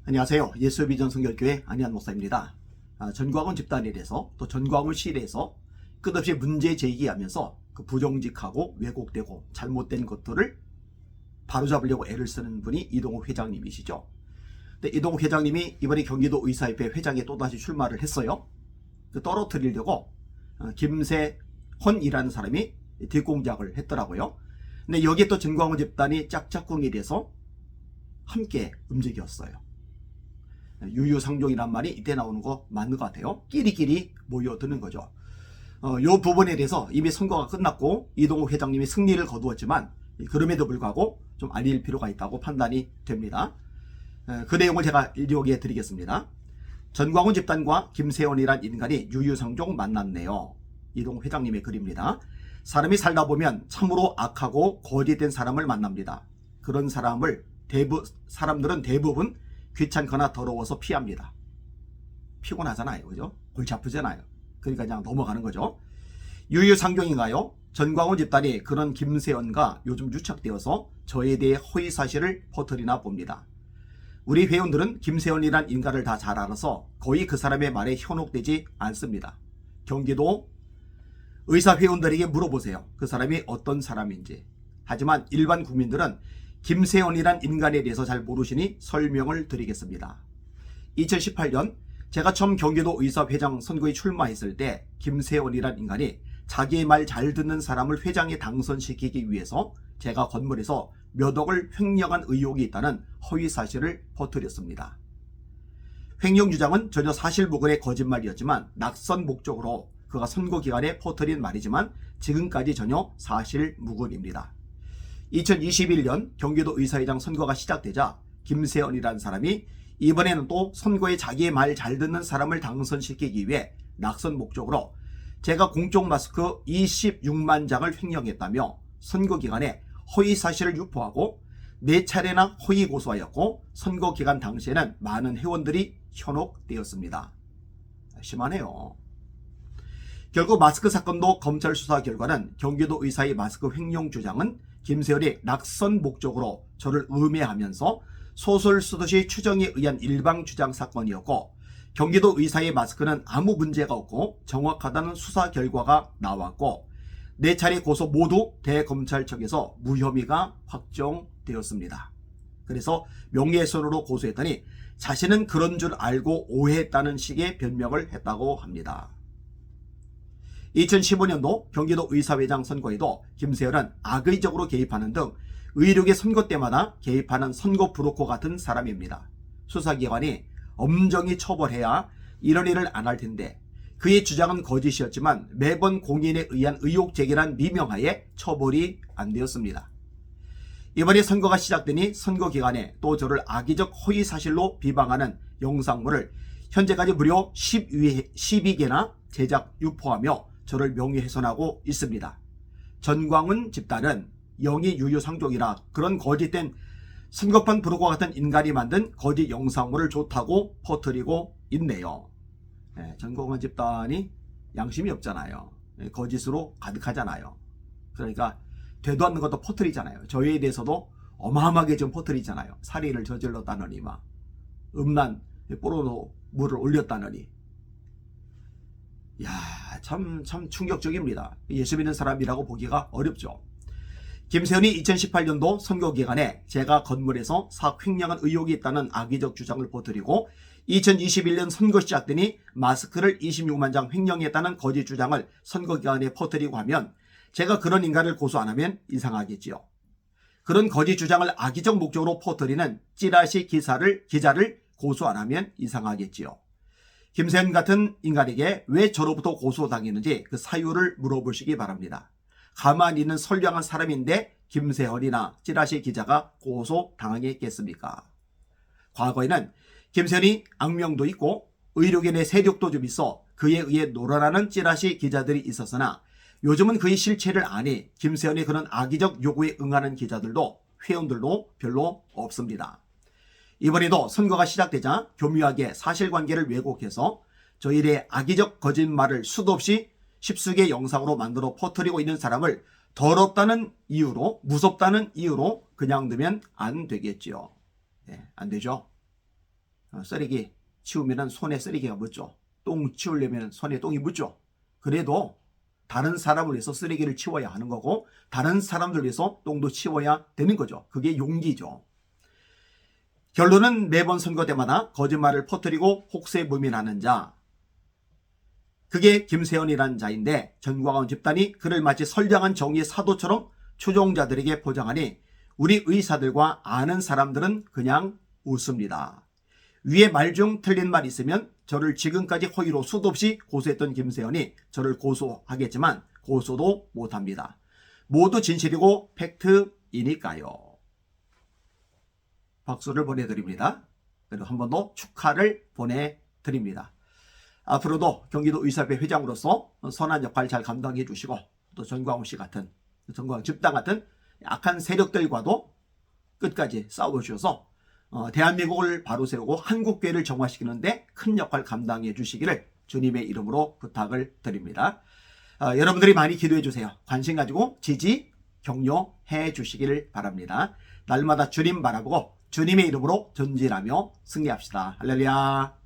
안녕하세요. 예수비전 성결교회 안희한 목사입니다. 전광훈 집단에 대해서 또 전광훈 시에 대해서 끝없이 문제 제기하면서 그 부정직하고 왜곡되고 잘못된 것들을 바로잡으려고 애를 쓰는 분이 이동욱 회장님이시죠. 근데 이동욱 회장님이 이번에 경기도 의사협회 회장에 또다시 출마를 했어요. 그 떨어뜨리려고 김세헌이라는 사람이 뒷공작을 했더라고요. 근데 여기에 또 전광훈 집단이 짝짝꿍이 돼서 함께 움직였어요. 유유상종이란 말이 이때 나오는 거 맞는 것 같아요. 끼리끼리 모여드는 거죠. 요 부분에 대해서 이미 선거가 끝났고 이동욱 회장님이 승리를 거두었지만 그럼에도 불구하고 좀 알릴 필요가 있다고 판단이 됩니다. 그 내용을 제가 읽어 드리겠습니다. 전광훈 집단과 김세헌이란 인간이 유유상종 만났네요. 이동욱 회장님의 글입니다. 사람이 살다 보면 참으로 악하고 거짓된 사람을 만납니다. 그런 사람들은 대부분 귀찮거나 더러워서 피합니다. 피곤하잖아요. 그죠? 골치 아프잖아요. 그러니까 그냥 넘어가는 거죠. 유유상종인가요? 전광훈 집단이 그런 김세헌과 요즘 유착되어서 저에 대해 허위사실을 퍼뜨리나 봅니다. 우리 회원들은 김세헌이란 인간을 다 잘 알아서 거의 그 사람의 말에 현혹되지 않습니다. 경기도 의사회원들에게 물어보세요. 그 사람이 어떤 사람인지. 하지만 일반 국민들은 김세헌이란 인간에 대해서 잘 모르시니 설명을 드리겠습니다. 2018년 제가 처음 경기도 의사회장 선거에 출마했을 때 김세헌이란 인간이 자기의 말 잘 듣는 사람을 회장에 당선시키기 위해서 제가 건물에서 몇 억을 횡령한 의혹이 있다는 허위사실을 퍼뜨렸습니다. 횡령 주장은 전혀 사실무근의 거짓말이었지만 낙선 목적으로 그가 선거 기간에 퍼뜨린 말이지만 지금까지 전혀 사실무근입니다. 2021년 경기도 의사회장 선거가 시작되자 김세헌이라는 사람이 이번에는 또 선거에 자기의 말 잘 듣는 사람을 당선시키기 위해 낙선 목적으로 제가 공적 마스크 26만 장을 횡령했다며 선거 기간에 허위 사실을 유포하고 4차례나 허위 고소하였고 선거 기간 당시에는 많은 회원들이 현혹되었습니다. 심하네요. 결국 마스크 사건도 검찰 수사 결과는 경기도 의사의 마스크 횡령 주장은 김세헌이 낙선 목적으로 저를 음해하면서 소설 쓰듯이 추정에 의한 일방 주장 사건이었고 경기도 의사의 마스크는 아무 문제가 없고 정확하다는 수사 결과가 나왔고 4차례 고소 모두 대검찰청에서 무혐의가 확정되었습니다. 그래서 명예훼손으로 고소했더니 자신은 그런 줄 알고 오해했다는 식의 변명을 했다고 합니다. 2015년도 경기도 의사회장 선거에도 김세헌은 악의적으로 개입하는 등 의료계 선거 때마다 개입하는 선거 브로커 같은 사람입니다. 수사기관이 엄정히 처벌해야 이런 일을 안 할 텐데 그의 주장은 거짓이었지만 매번 공인에 의한 의혹 제기란 미명하에 처벌이 안 되었습니다. 이번에 선거가 시작되니 선거 기간에 또 저를 악의적 허위 사실로 비방하는 영상물을 현재까지 무려 12개나 제작 유포하며 저를 명예훼손하고 있습니다. 전광훈 집단은 영이 유유상종이라 그런 거짓된 선거판 브로커 같은 인간이 만든 거짓 영상물을 좋다고 퍼뜨리고 있네요. 전광훈 집단이 양심이 없잖아요. 거짓으로 가득하잖아요. 그러니까 되도 않는 것도 퍼뜨리잖아요. 저희에 대해서도 어마어마하게 좀 퍼뜨리잖아요. 살인을 저질렀다느니 막 음란 포르노 물을 올렸다느니. 참 충격적입니다. 예수 믿는 사람이라고 보기가 어렵죠. 김세헌이 2018년도 선거 기간에 제가 건물에서 사업 횡령한 의혹이 있다는 악의적 주장을 퍼뜨리고 2021년 선거 시작되니 마스크를 26만 장 횡령했다는 거짓 주장을 선거 기간에 퍼뜨리고 하면 제가 그런 인간을 고소 안 하면 이상하겠지요. 그런 거짓 주장을 악의적 목적으로 퍼뜨리는 찌라시 기자를 고소 안 하면 이상하겠지요. 김세헌 같은 인간에게 왜 저로부터 고소당했는지 그 사유를 물어보시기 바랍니다. 가만히 있는 선량한 사람인데 김세헌이나 찌라시 기자가 고소당하겠습니까? 과거에는 김세헌이 악명도 있고 의료계 세력도 좀 있어 그에 의해 놀아나는 찌라시 기자들이 있었으나 요즘은 그의 실체를 아니 김세헌의 그런 악의적 요구에 응하는 기자들도 회원들도 별로 없습니다. 이번에도 선거가 시작되자 교묘하게 사실관계를 왜곡해서 저희의 악의적 거짓말을 수도 없이 십수개 영상으로 만들어 퍼뜨리고 있는 사람을 더럽다는 이유로 무섭다는 이유로 그냥 두면 안 되겠지요. 안 되죠. 쓰레기 치우면 손에 쓰레기가 묻죠. 똥 치우려면 손에 똥이 묻죠. 그래도 다른 사람을 위해서 쓰레기를 치워야 하는 거고 다른 사람들 위해서 똥도 치워야 되는 거죠. 그게 용기죠. 결론은 매번 선거 때마다 거짓말을 퍼뜨리고 혹세무민하는 자, 그게 김세현이라는 자인데 전광훈 집단이 그를 마치 선량한 정의의 사도처럼 추종자들에게 포장하니 우리 의사들과 아는 사람들은 그냥 웃습니다. 위에 말 중 틀린 말 있으면 저를 지금까지 허위로 수도 없이 고소했던 김세현이 저를 고소하겠지만 고소도 못합니다. 모두 진실이고 팩트이니까요. 박수를 보내드립니다. 그리고 한 번 더 축하를 보내드립니다. 앞으로도 경기도 의사협회 회장으로서 선한 역할 잘 감당해 주시고 또 전광훈 씨 같은 전광훈 집단 같은 악한 세력들과도 끝까지 싸워주셔서 대한민국을 바로 세우고 한국교회를 정화시키는데 큰 역할 감당해 주시기를 주님의 이름으로 부탁을 드립니다. 여러분들이 많이 기도해 주세요. 관심 가지고 지지, 격려해 주시기를 바랍니다. 날마다 주님 바라보고 주님의 이름으로 전진하며 승리합시다. 할렐루야.